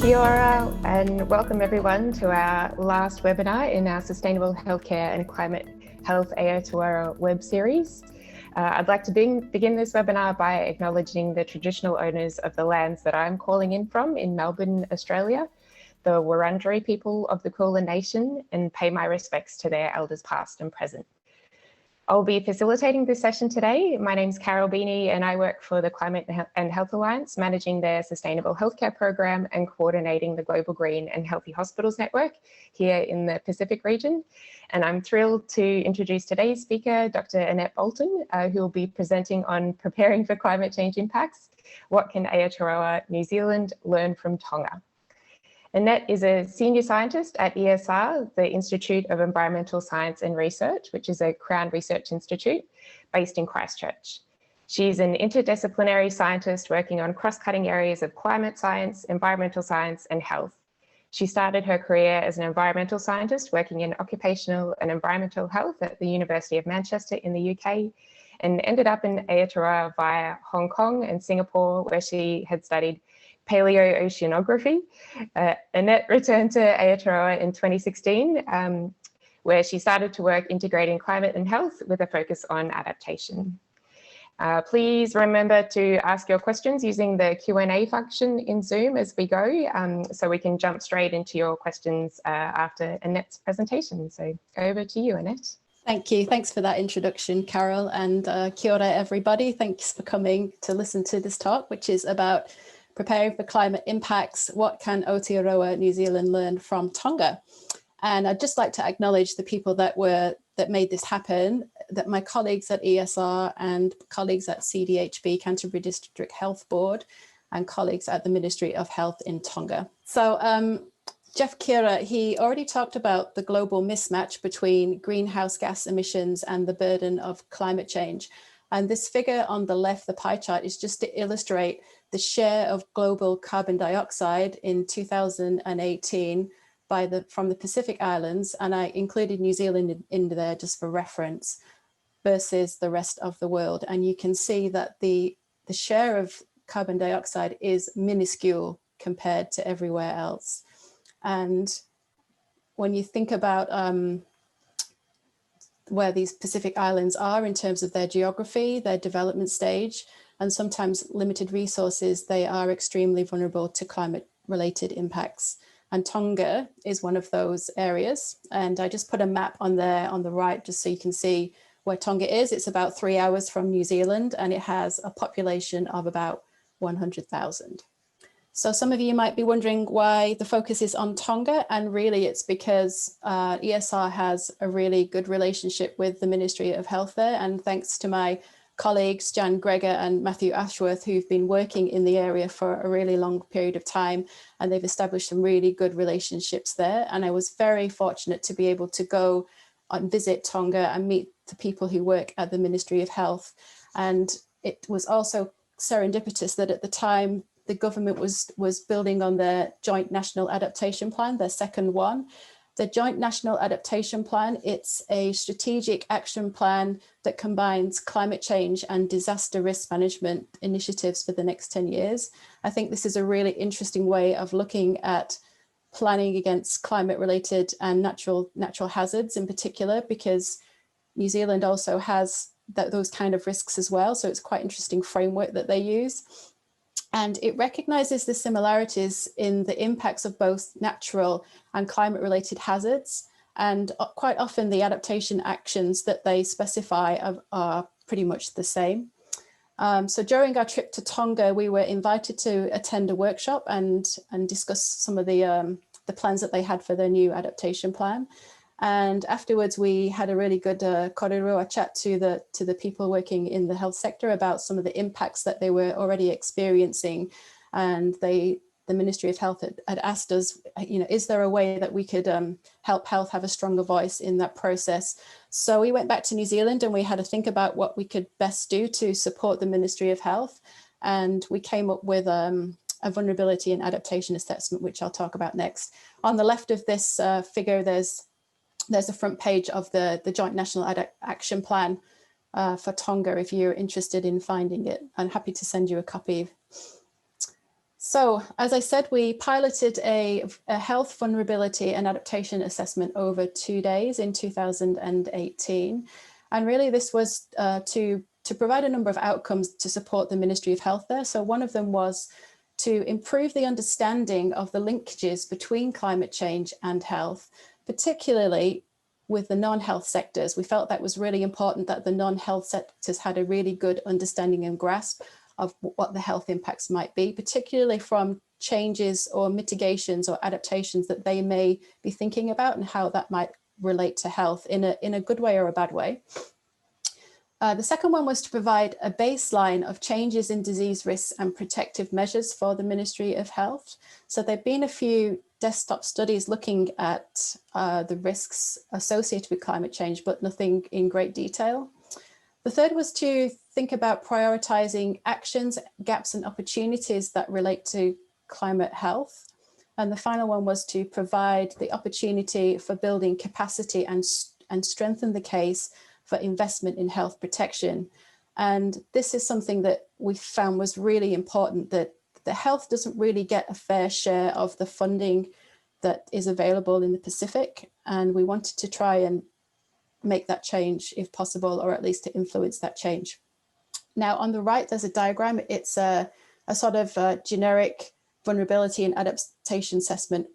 Kia ora and welcome everyone to our last webinar in our Sustainable Healthcare and Climate Health Aotearoa web series. I'd like to begin this webinar by acknowledging the traditional owners of the lands that I'm calling in from in Melbourne, Australia, the Wurundjeri people of the Kulin Nation, and pay my respects to their elders past and present. I'll be facilitating this session today. My name's Carol Beanie and I work for the Climate and Health Alliance, managing their sustainable healthcare program and coordinating the Global Green and Healthy Hospitals Network here in the Pacific region. And I'm thrilled to introduce today's speaker, Dr Annette Bolton, who will be presenting on preparing for climate change impacts. What can Aotearoa New Zealand learn from Tonga? Annette is a senior scientist at ESR, the Institute of Environmental Science and Research, which is a Crown Research Institute based in Christchurch. She's an interdisciplinary scientist working on cross-cutting areas of climate science, environmental science, and health. She started her career as an environmental scientist working in occupational and environmental health at the University of Manchester in the UK, and ended up in Aotearoa via Hong Kong and Singapore, where she had studied paleoceanography. Annette returned to Aotearoa in 2016, where she started to work integrating climate and health with a focus on adaptation. Please remember to ask your questions using the Q&A function in Zoom as we go, so we can jump straight into your questions after Annette's presentation. So over to you, Annette. Thank you. Thanks for that introduction, Carol, and kia ora, everybody. Thanks for coming to listen to this talk, which is about preparing for climate impacts. What can Aotearoa New Zealand learn from Tonga? And I'd just like to acknowledge the people that made this happen, that my colleagues at ESR and colleagues at CDHB, Canterbury District Health Board, and colleagues at the Ministry of Health in Tonga. So Jeff Kira, he already talked about the global mismatch between greenhouse gas emissions and the burden of climate change. And this figure on the left, the pie chart, is just to illustrate the share of global carbon dioxide in 2018 from the Pacific Islands, and I included New Zealand in there just for reference, versus the rest of the world. And you can see that the share of carbon dioxide is minuscule compared to everywhere else. And when you think about where these Pacific Islands are in terms of their geography, their development stage, and sometimes limited resources, they are extremely vulnerable to climate-related impacts. And Tonga is one of those areas. And I just put a map on there on the right, just so you can see where Tonga is. It's about 3 hours from New Zealand, and it has a population of about 100,000. So some of you might be wondering why the focus is on Tonga, and really it's because ESR has a really good relationship with the Ministry of Health there, and thanks to my colleagues Jan Gregor and Matthew Ashworth, who've been working in the area for a really long period of time, and they've established some really good relationships there. And I was very fortunate to be able to go and visit Tonga and meet the people who work at the Ministry of Health. And it was also serendipitous that at the time the government was building on their Joint National Adaptation Plan, their second one. The Joint National Adaptation Plan, it's a strategic action plan that combines climate change and disaster risk management initiatives for the next 10 years. I think this is a really interesting way of looking at planning against climate-related and natural hazards in particular, because New Zealand also has those kind of risks as well. So it's quite interesting framework that they use. And it recognises the similarities in the impacts of both natural and climate-related hazards. And quite often the adaptation actions that they specify are pretty much the same. So during our trip to Tonga, we were invited to attend a workshop and discuss some of the plans that they had for their new adaptation plan. And afterwards, we had a really good korerua chat to the people working in the health sector about some of the impacts that they were already experiencing. And the Ministry of Health had asked us, is there a way that we could help health have a stronger voice in that process? So we went back to New Zealand and we had to think about what we could best do to support the Ministry of Health. And we came up with a vulnerability and adaptation assessment, which I'll talk about next. On the left of this figure, there's a front page of the Joint National Action Plan for Tonga if you're interested in finding it. I'm happy to send you a copy. So, as I said, we piloted a health vulnerability and adaptation assessment over 2 days in 2018. And really this was to provide a number of outcomes to support the Ministry of Health there. So one of them was to improve the understanding of the linkages between climate change and health, particularly with the non-health sectors. We felt that was really important, that the non-health sectors had a really good understanding and grasp of what the health impacts might be, particularly from changes or mitigations or adaptations that they may be thinking about and how that might relate to health in a good way or a bad way. The second one was to provide a baseline of changes in disease risks and protective measures for the Ministry of Health. So there've been a few desktop studies looking at the risks associated with climate change, but nothing in great detail. The third was to think about prioritizing actions, gaps and opportunities that relate to climate health. And the final one was to provide the opportunity for building capacity and strengthen the case for investment in health protection. And this is something that we found was really important, that the health doesn't really get a fair share of the funding that is available in the Pacific. And we wanted to try and make that change if possible, or at least to influence that change. Now on the right, there's a diagram. It's a sort of generic vulnerability and adaptation assessment,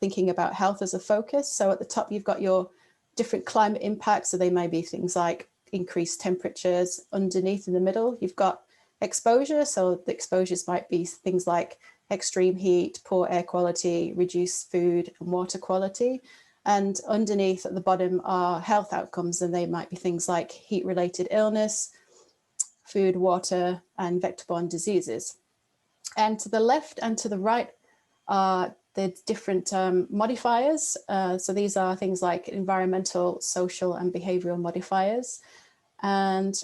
thinking about health as a focus. So at the top, you've got your different climate impacts. So they may be things like increased temperatures. Underneath in the middle, you've got exposure. So the exposures might be things like extreme heat, poor air quality, reduced food and water quality. And underneath at the bottom are health outcomes, and they might be things like heat-related illness, food, water, and vector-borne diseases. And to the left and to the right are the different modifiers. So these are things like environmental, social, and behavioral modifiers. And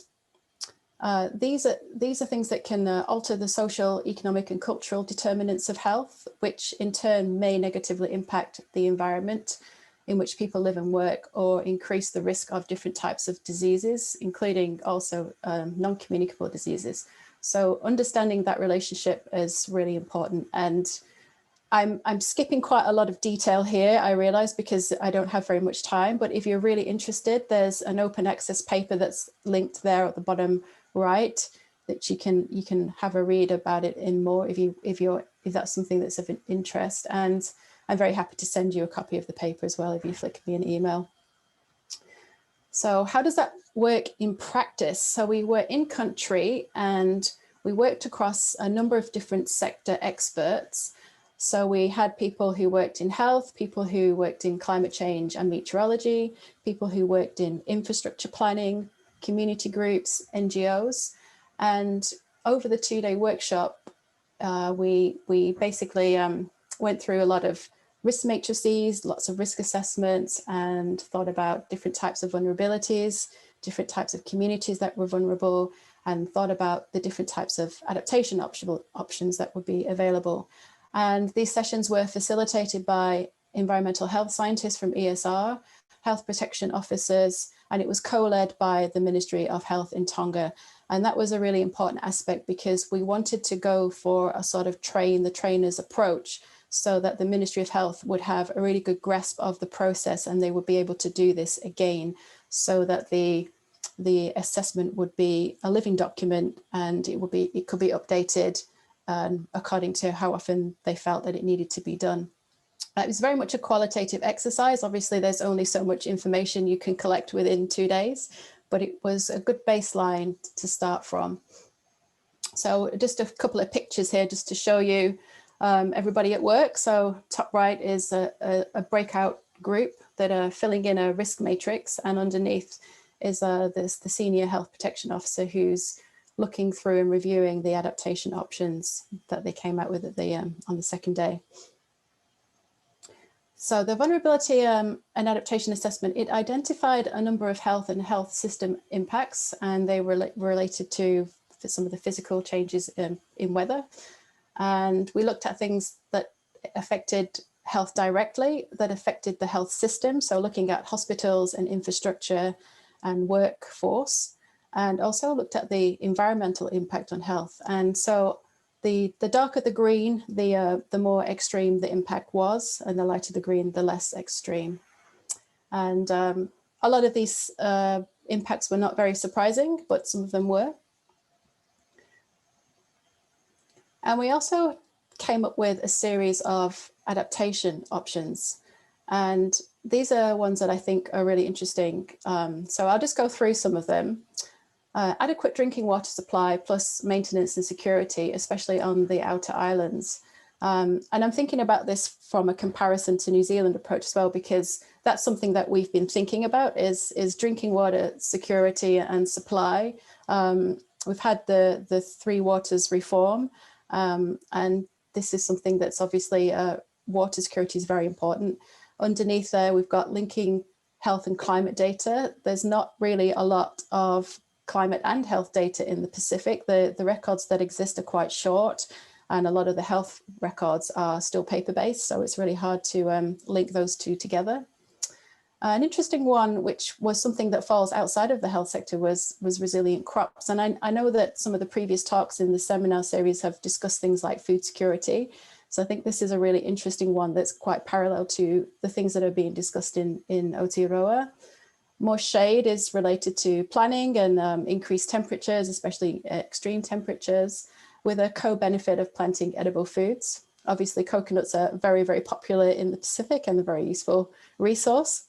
these are things that can alter the social, economic, and cultural determinants of health, which in turn may negatively impact the environment in which people live and work, or increase the risk of different types of diseases, including also non-communicable diseases. So understanding that relationship is really important. And I'm skipping quite a lot of detail here, I realize, because I don't have very much time, but if you're really interested, there's an open access paper that's linked there at the bottom right, that you can have a read about it in more if that's something that's of interest. And I'm very happy to send you a copy of the paper as well if you flick me an email. So how does that work in practice? So we were in country and we worked across a number of different sector experts. So we had people who worked in health, people who worked in climate change and meteorology, people who worked in infrastructure planning, community groups, NGOs. And over the 2-day workshop, we basically went through a lot of risk matrices, lots of risk assessments, and thought about different types of vulnerabilities, different types of communities that were vulnerable, and thought about the different types of adaptation options that would be available. And these sessions were facilitated by environmental health scientists from ESR, health protection officers, and it was co-led by the Ministry of Health in Tonga. And that was a really important aspect because we wanted to go for a sort of train the trainers approach, so that the Ministry of Health would have a really good grasp of the process and they would be able to do this again, so that the assessment would be a living document and it could be updated according to how often they felt that it needed to be done. It was very much a qualitative exercise. Obviously, there's only so much information you can collect within 2 days, but it was a good baseline to start from. So just a couple of pictures here just to show you everybody at work. So top right is a breakout group that are filling in a risk matrix, and underneath is the senior health protection officer who's looking through and reviewing the adaptation options that they came out with at on the second day. So the vulnerability and adaptation assessment, it identified a number of health and health system impacts, and they were related to some of the physical changes in weather. And we looked at things that affected health directly, that affected the health system. So looking at hospitals and infrastructure and workforce, and also looked at the environmental impact on health. And so the darker the green, the more extreme the impact was, and the lighter the green, the less extreme. And a lot of these impacts were not very surprising, but some of them were. And we also came up with a series of adaptation options. And these are ones that I think are really interesting. So I'll just go through some of them. Adequate drinking water supply plus maintenance and security, especially on the outer islands. And I'm thinking about this from a comparison to New Zealand approach as well, because that's something that we've been thinking about is drinking water security and supply. We've had the Three Waters reform, and this is something that's obviously water security is very important. Underneath there, we've got linking health and climate data. There's not really a lot of climate and health data in the Pacific. The records that exist are quite short, and a lot of the health records are still paper-based, so it's really hard to link those two together. An interesting one, which was something that falls outside of the health sector, was resilient crops. And I know that some of the previous talks in the seminar series have discussed things like food security. So I think this is a really interesting one that's quite parallel to the things that are being discussed in Aotearoa. More shade is related to planning and increased temperatures, especially extreme temperatures, with a co-benefit of planting edible foods. Obviously, coconuts are very, very popular in the Pacific and a very useful resource.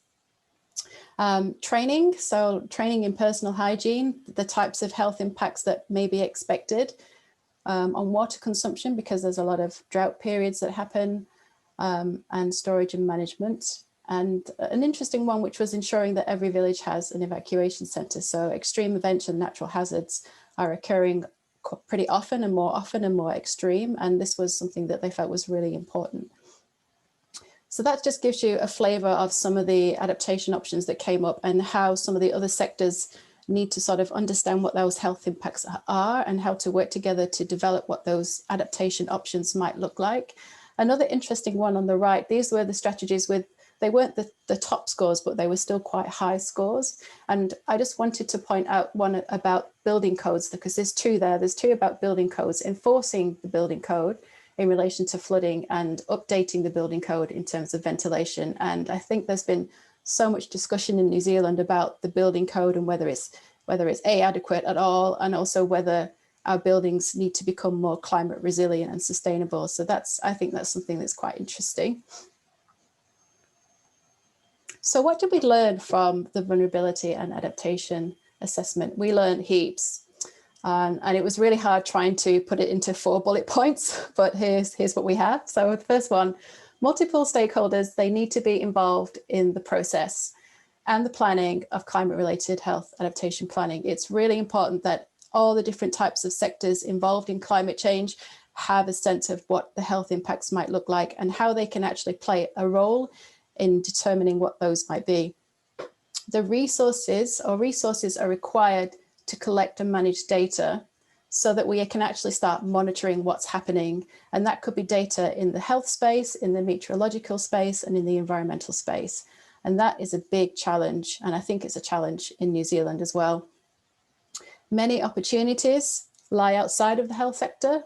Training, so training in personal hygiene, the types of health impacts that may be expected on water consumption, because there's a lot of drought periods that happen, and storage and management. And an interesting one, which was ensuring that every village has an evacuation centre. So extreme events and natural hazards are occurring pretty often and more extreme. And this was something that they felt was really important. So that just gives you a flavour of some of the adaptation options that came up and how some of the other sectors need to sort of understand what those health impacts are and how to work together to develop what those adaptation options might look like. Another interesting one on the right, these were the strategies with, they weren't the top scores, but they were still quite high scores. And I just wanted to point out one about building codes, because there's two there. There's two about building codes, enforcing the building code in relation to flooding and updating the building code in terms of ventilation. And I think there's been so much discussion in New Zealand about the building code and whether it's adequate at all, and also whether our buildings need to become more climate resilient and sustainable. So I think that's something that's quite interesting. So what did we learn from the vulnerability and adaptation assessment? We learned heaps. And it was really hard trying to put it into 4 bullet points, but here's what we have. So the first one, multiple stakeholders, they need to be involved in the process and the planning of climate-related health adaptation planning. It's really important that all the different types of sectors involved in climate change have a sense of what the health impacts might look like and how they can actually play a role in determining what those might be. The resources are required to collect and manage data so that we can actually start monitoring what's happening. And that could be data in the health space, in the meteorological space, and in the environmental space. And that is a big challenge. And I think it's a challenge in New Zealand as well. Many opportunities lie outside of the health sector.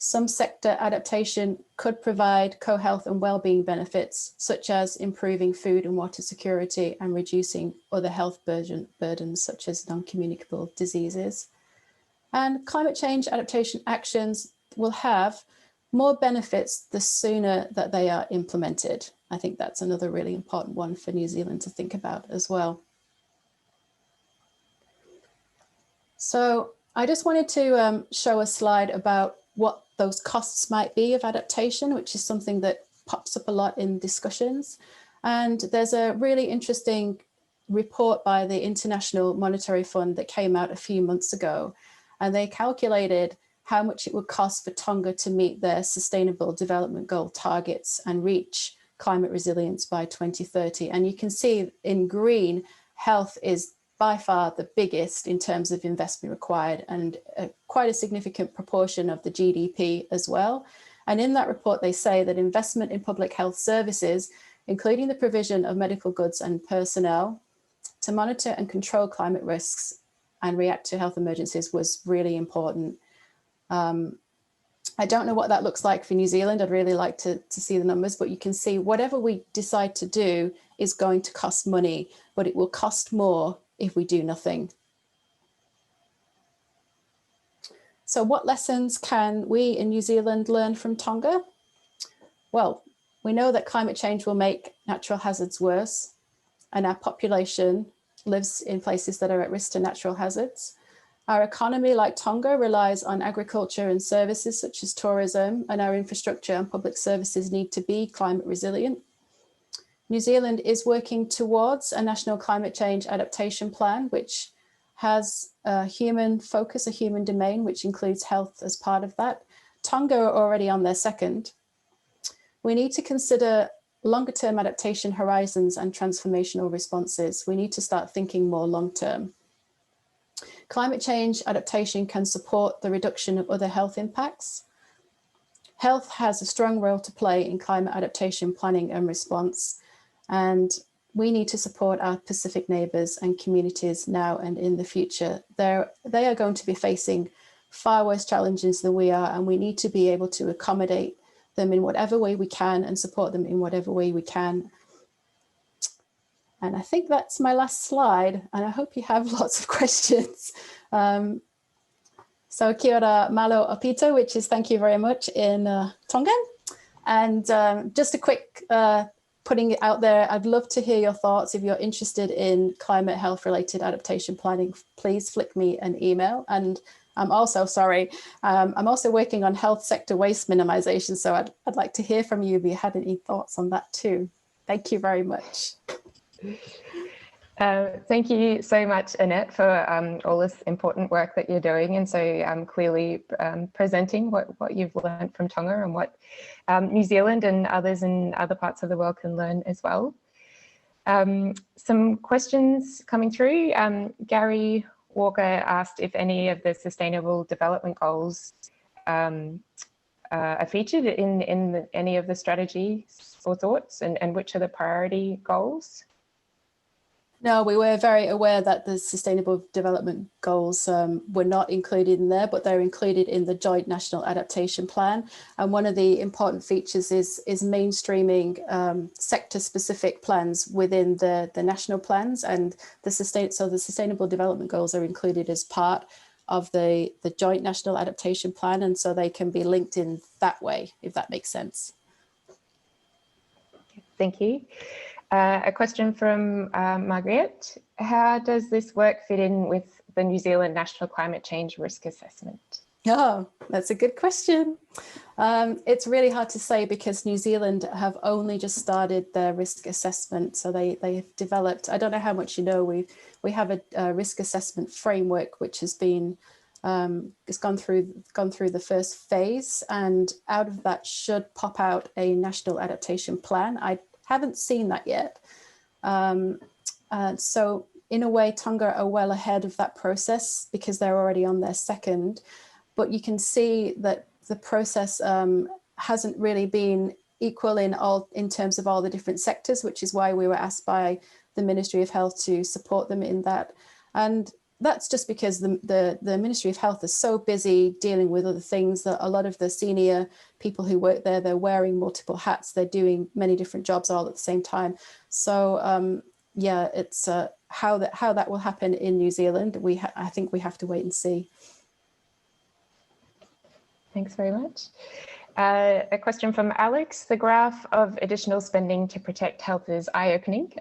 Some sector adaptation could provide co-health and well-being benefits, such as improving food and water security and reducing other health burdens, such as non-communicable diseases. And climate change adaptation actions will have more benefits the sooner that they are implemented. I think that's another really important one for New Zealand to think about as well. So I just wanted to show a slide about what those costs might be of adaptation, which is something that pops up a lot in discussions. And there's a really interesting report by the International Monetary Fund that came out a few months ago. And they calculated how much it would cost for Tonga to meet their Sustainable Development Goal targets and reach climate resilience by 2030. And you can see in green, health is by far the biggest in terms of investment required, and quite a significant proportion of the GDP as well. And in that report, they say that investment in public health services, including the provision of medical goods and personnel to monitor and control climate risks and react to health emergencies, was really important. And I don't know what that looks like for New Zealand. I'd really like to see the numbers, but you can see whatever we decide to do is going to cost money, but it will cost more if we do nothing. So what lessons can we in New Zealand learn from Tonga? Well, we know that climate change will make natural hazards worse, and our population lives in places that are at risk to natural hazards. Our economy, like Tonga, relies on agriculture and services such as tourism, and our infrastructure and public services need to be climate resilient. New Zealand is working towards a national climate change adaptation plan, which has a human focus, a human domain, which includes health as part of that. Tonga are already on their second. We need to consider longer term adaptation horizons and transformational responses. We need to start thinking more long term. Climate change adaptation can support the reduction of other health impacts. Health has a strong role to play in climate adaptation planning and response, and we need to support our Pacific neighbours and communities now and in the future. They are going to be facing far worse challenges than we are, and we need to be able to accommodate them in whatever way we can and support them in whatever way we can. And I think that's my last slide, and I hope you have lots of questions. So kia ora malo apito, which is thank you very much in Tongan. And just a quick putting it out there, I'd love to hear your thoughts. If you're interested in climate health related adaptation planning, please flick me an email. And I'm also, I'm also working on health sector waste minimization. So I'd like to hear from you if you had any thoughts on that too. Thank you very much. Thank you so much, Annette, for all this important work that you're doing, and so clearly presenting what you've learned from Tonga and what New Zealand and others in other parts of the world can learn as well. Some questions coming through. Gary Walker asked if any of the Sustainable Development Goals are featured in any of the strategies or thoughts, and which are the priority goals? No, we were very aware that the Sustainable Development Goals were not included in there, but they're included in the Joint National Adaptation Plan. And one of the important features is mainstreaming sector-specific plans within the national plans, and the Sustainable Development Goals are included as part of the Joint National Adaptation Plan, and so they can be linked in that way, if that makes sense. Thank you. A question from Margaret. How does this work fit in with the New Zealand National Climate Change Risk Assessment? Oh, that's a good question. It's really hard to say because New Zealand have only just started their risk assessment. So they've developed, I don't know how much you know, we have a risk assessment framework which has been, it's gone through the first phase, and out of that should pop out a national adaptation plan. I haven't seen that yet. So in a way, Tonga are well ahead of that process because they're already on their second, but you can see that the process hasn't really been equal in terms of all the different sectors, which is why we were asked by the Ministry of Health to support them in that. And that's just because the Ministry of Health is so busy dealing with other things that a lot of the senior people who work there, they're wearing multiple hats, they're doing many different jobs all at the same time. So yeah, it's how that will happen in New Zealand. I think we have to wait and see. Thanks very much. A question from Alex. The graph of additional spending to protect health is eye-opening.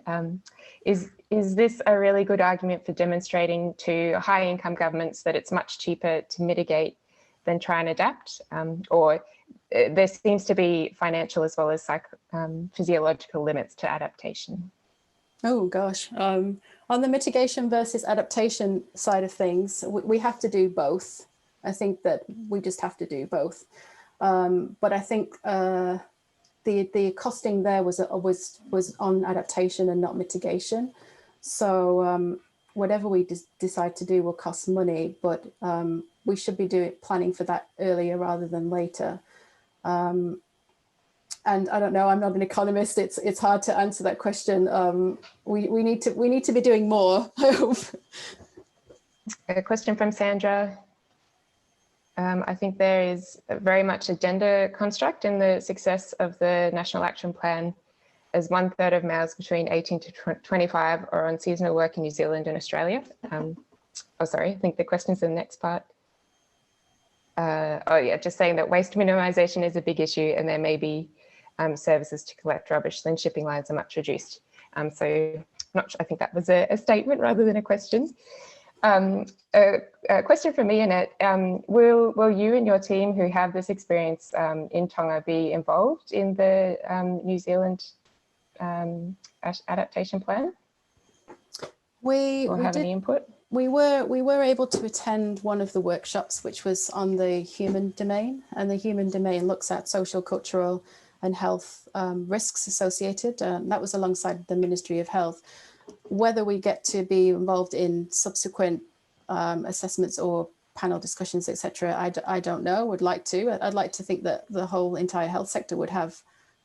Is this a really good argument for demonstrating to high-income governments that it's much cheaper to mitigate than try and adapt? Or there seems to be financial as well as physiological limits to adaptation? Oh gosh, on the mitigation versus adaptation side of things, we have to do both. I think that we just have to do both. But I think the costing there was on adaptation and not mitigation. So whatever we decide to do will cost money, but we should be planning for that earlier rather than later. And I don't know, I'm not an economist. It's hard to answer that question. We need to be doing more, I hope. A question from Sandra. I think there is very much a gender construct in the success of the National Action Plan, as 1/3 of males between 18 to 25 are on seasonal work in New Zealand and Australia. Oh, sorry, I think the question's in the next part. Oh yeah, just saying that waste minimisation is a big issue, and there may be services to collect rubbish, then shipping lines are much reduced. So I think that was a statement rather than a question. A question from me, Annette. Will you and your team who have this experience in Tonga be involved in the New Zealand adaptation plan? Or have any input? We were able to attend one of the workshops, which was on the human domain, and the human domain looks at social, cultural and health risks associated. That was alongside the Ministry of Health. Whether we get to be involved in subsequent assessments or panel discussions, etc., I don't know. Would like to. I'd like to think that the whole entire health sector would have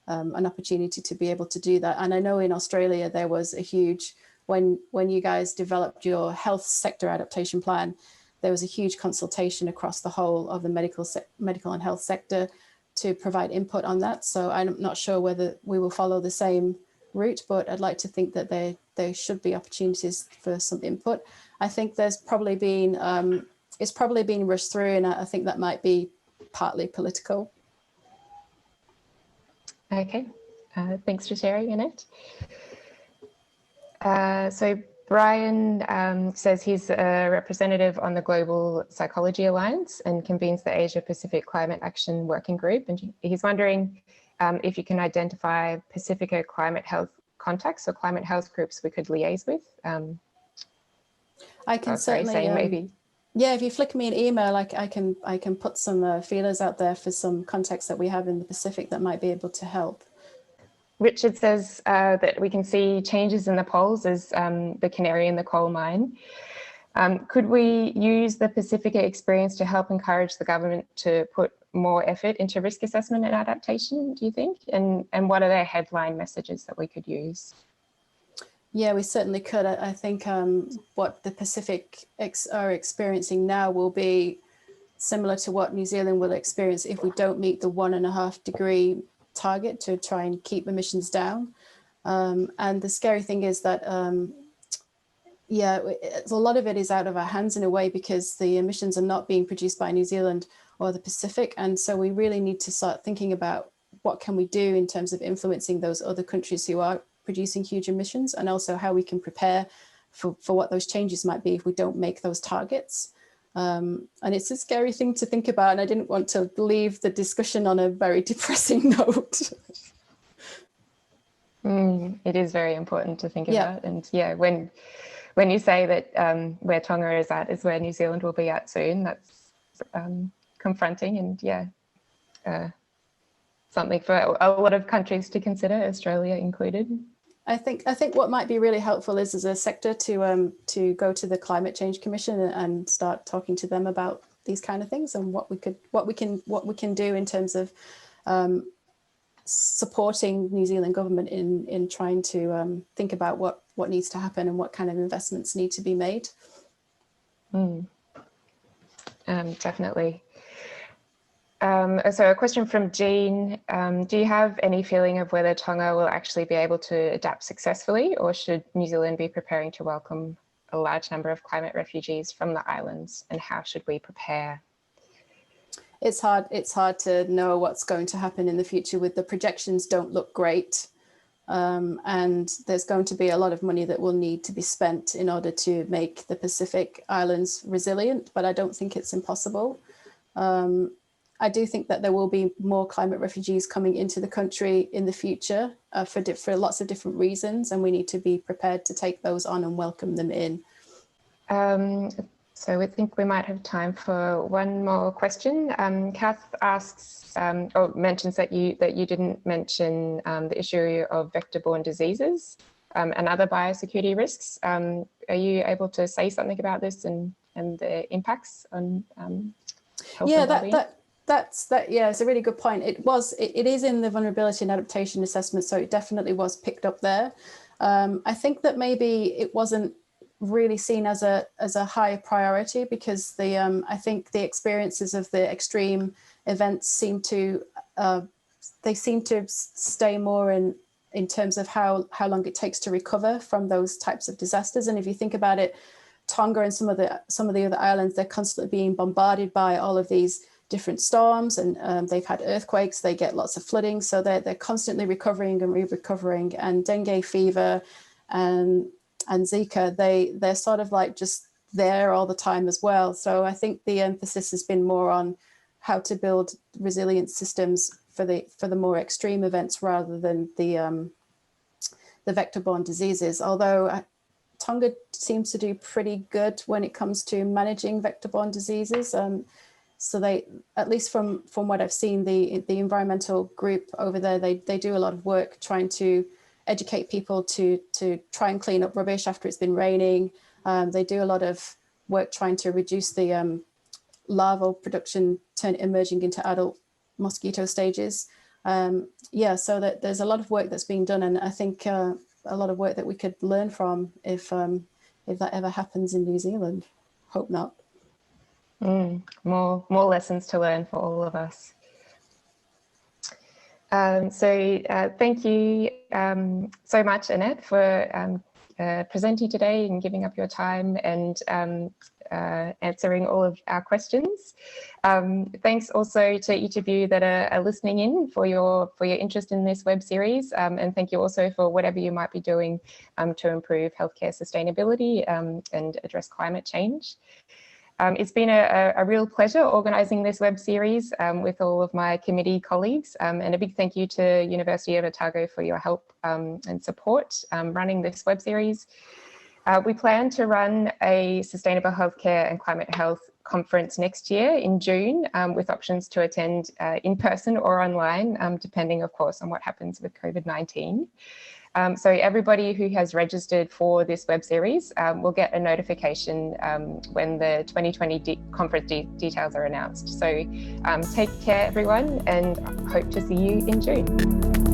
an opportunity to be able to do that. And I know in Australia there was a huge, when you guys developed your health sector adaptation plan, there was a huge consultation across the whole of the medical and health sector to provide input on that. So I'm not sure whether we will follow the same route, but I'd like to think that there should be opportunities for some input. I think there's probably been, it's probably been rushed through, and I think that might be partly political. Okay, thanks for sharing, Annette. So Brian says he's a representative on the Global Psychology Alliance and convenes the Asia Pacific Climate Action Working Group. And he's wondering if you can identify Pacifica climate health contacts or climate health groups we could liaise with. I can certainly, maybe. Yeah, if you flick me an email, I can put some feelers out there for some contacts that we have in the Pacific that might be able to help. Richard says that we can see changes in the poles as the canary in the coal mine. Could we use the Pacifica experience to help encourage the government to put more effort into risk assessment and adaptation, do you think? And what are their headline messages that we could use? Yeah, we certainly could. I think what the Pacific are experiencing now will be similar to what New Zealand will experience if we don't meet the 1.5 degree target to try and keep emissions down. And the scary thing is that, yeah, a lot of it is out of our hands in a way, because the emissions are not being produced by New Zealand or the Pacific. And so we really need to start thinking about what can we do in terms of influencing those other countries who are producing huge emissions, and also how we can prepare for what those changes might be if we don't make those targets. And it's a scary thing to think about, and I didn't want to leave the discussion on a very depressing note. It is very important to think about. And yeah, when you say that where Tonga is at is where New Zealand will be at soon, that's confronting, and yeah, something for a lot of countries to consider, Australia included. I think what might be really helpful is, as a sector, to go to the Climate Change Commission and start talking to them about these kind of things, and what we can do in terms of supporting New Zealand government in trying to think about what needs to happen and what kind of investments need to be made. Definitely. So a question from Jean, do you have any feeling of whether Tonga will actually be able to adapt successfully, or should New Zealand be preparing to welcome a large number of climate refugees from the islands, and how should we prepare? It's hard to know what's going to happen in the future. With the projections don't look great, and there's going to be a lot of money that will need to be spent in order to make the Pacific Islands resilient, but I don't think it's impossible. I do think that there will be more climate refugees coming into the country in the future for lots of different reasons, and we need to be prepared to take those on and welcome them in. So we think we might have time for one more question. Kath asks, or mentions that you didn't mention the issue of vector-borne diseases and other biosecurity risks. Are you able to say something about this and the impacts on health and well-being? Yeah, it's a really good point. It is in the vulnerability and adaptation assessment, so it definitely was picked up there. I think that maybe it wasn't really seen as a high priority, because I think the experiences of the extreme events seem to stay more in terms of how long it takes to recover from those types of disasters. And if you think about it, Tonga and some of the other islands, they're constantly being bombarded by all of these different storms, and they've had earthquakes, they get lots of flooding, so they're constantly recovering and re-recovering. And dengue fever and Zika, they're sort of like just there all the time as well. So I think the emphasis has been more on how to build resilient systems for the more extreme events, rather than the vector-borne diseases. Although Tonga seems to do pretty good when it comes to managing vector-borne diseases. So they, at least from what I've seen, the environmental group over there, they do a lot of work trying to educate people to try and clean up rubbish after it's been raining. They do a lot of work trying to reduce the larval production emerging into adult mosquito stages. So that there's a lot of work that's being done, and I think a lot of work that we could learn from if that ever happens in New Zealand. Hope not. More lessons to learn for all of us. Thank you so much, Annette, for presenting today and giving up your time and answering all of our questions. Thanks also to each of you that are listening in for your interest in this web series, and thank you also for whatever you might be doing to improve healthcare sustainability and address climate change. It's been a real pleasure organising this web series with all of my committee colleagues, and a big thank you to University of Otago for your help and support running this web series. We plan to run a Sustainable Healthcare and Climate Health conference next year in June, with options to attend in person or online, depending, of course, on what happens with COVID-19. So everybody who has registered for this web series will get a notification when the 2020 conference details are announced. So take care, everyone, and hope to see you in June.